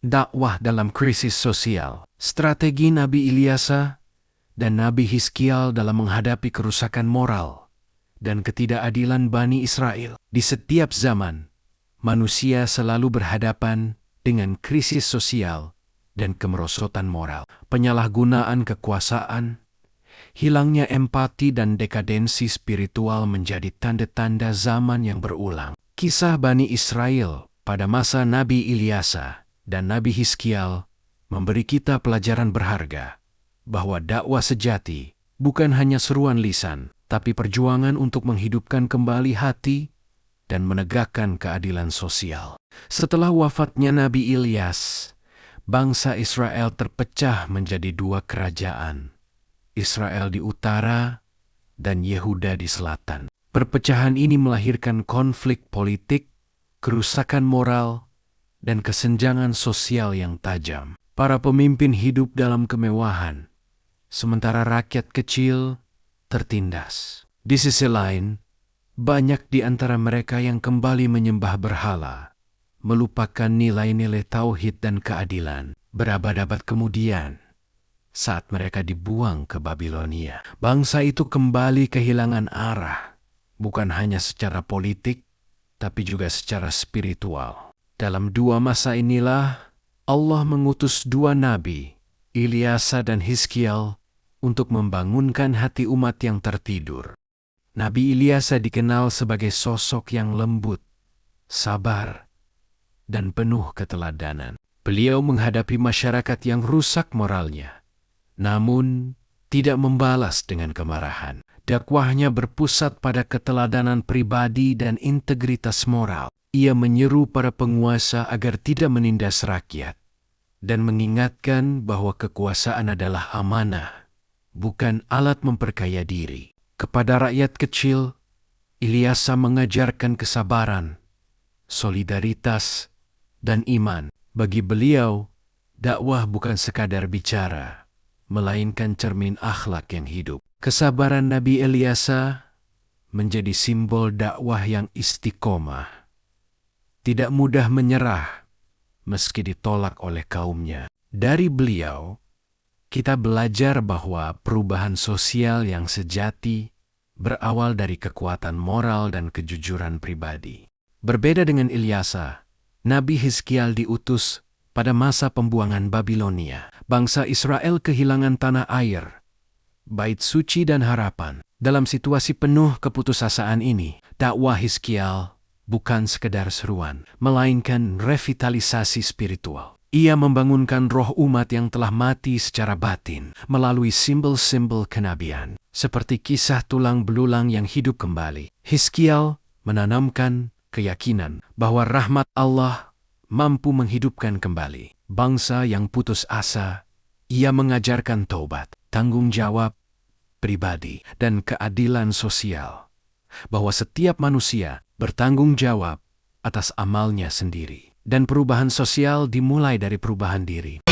Dakwah dalam krisis sosial. Strategi Nabi Ilyasa dan Nabi Hizkiel dalam menghadapi kerusakan moral dan ketidakadilan Bani Israel. Di setiap zaman, manusia selalu berhadapan dengan krisis sosial dan kemerosotan moral. Penyalahgunaan kekuasaan, hilangnya empati dan dekadensi spiritual menjadi tanda-tanda zaman yang berulang. Kisah Bani Israel pada masa Nabi Ilyasa dan Nabi Hizkiel memberi kita pelajaran berharga bahwa dakwah sejati bukan hanya seruan lisan, tapi perjuangan untuk menghidupkan kembali hati dan menegakkan keadilan sosial. Setelah wafatnya Nabi Ilyas, bangsa Israel terpecah menjadi dua kerajaan, Israel di utara dan Yehuda di selatan. Perpecahan ini melahirkan konflik politik, kerusakan moral, dan kesenjangan sosial yang tajam. Para pemimpin hidup dalam kemewahan, sementara rakyat kecil tertindas. Di sisi lain, banyak di antara mereka yang kembali menyembah berhala, melupakan nilai-nilai tauhid dan keadilan. Berabad-abad kemudian, saat mereka dibuang ke Babilonia, bangsa itu kembali kehilangan arah, bukan hanya secara politik, tapi juga secara spiritual. Dalam dua masa inilah, Allah mengutus dua nabi, Ilyasa dan Hizkiel, untuk membangunkan hati umat yang tertidur. Nabi Ilyasa dikenal sebagai sosok yang lembut, sabar, dan penuh keteladanan. Beliau menghadapi masyarakat yang rusak moralnya, namun tidak membalas dengan kemarahan. Dakwahnya berpusat pada keteladanan pribadi dan integritas moral. Ia menyeru para penguasa agar tidak menindas rakyat dan mengingatkan bahwa kekuasaan adalah amanah, bukan alat memperkaya diri. Kepada rakyat kecil, Ilyasa mengajarkan kesabaran, solidaritas, dan iman. Bagi beliau, dakwah bukan sekadar bicara, melainkan cermin akhlak yang hidup. Kesabaran Nabi Ilyasa menjadi simbol dakwah yang istiqomah. Tidak mudah menyerah meski ditolak oleh kaumnya. Dari beliau, kita belajar bahwa perubahan sosial yang sejati berawal dari kekuatan moral dan kejujuran pribadi. Berbeda dengan Ilyasa, Nabi Hizkiel diutus pada masa pembuangan Babilonia. Bangsa Israel kehilangan tanah air, bait suci dan harapan. Dalam situasi penuh keputusasaan ini, dakwah Hizkiel bukan sekedar seruan, melainkan revitalisasi spiritual. Ia membangunkan roh umat yang telah mati secara batin melalui simbol-simbol kenabian, seperti kisah tulang belulang yang hidup kembali. Hizkiel menanamkan keyakinan bahwa rahmat Allah mampu menghidupkan kembali bangsa yang putus asa. Ia mengajarkan taubat, tanggung jawab pribadi, dan keadilan sosial, bahwa setiap manusia bertanggung jawab atas amalnya sendiri, dan perubahan sosial dimulai dari perubahan diri.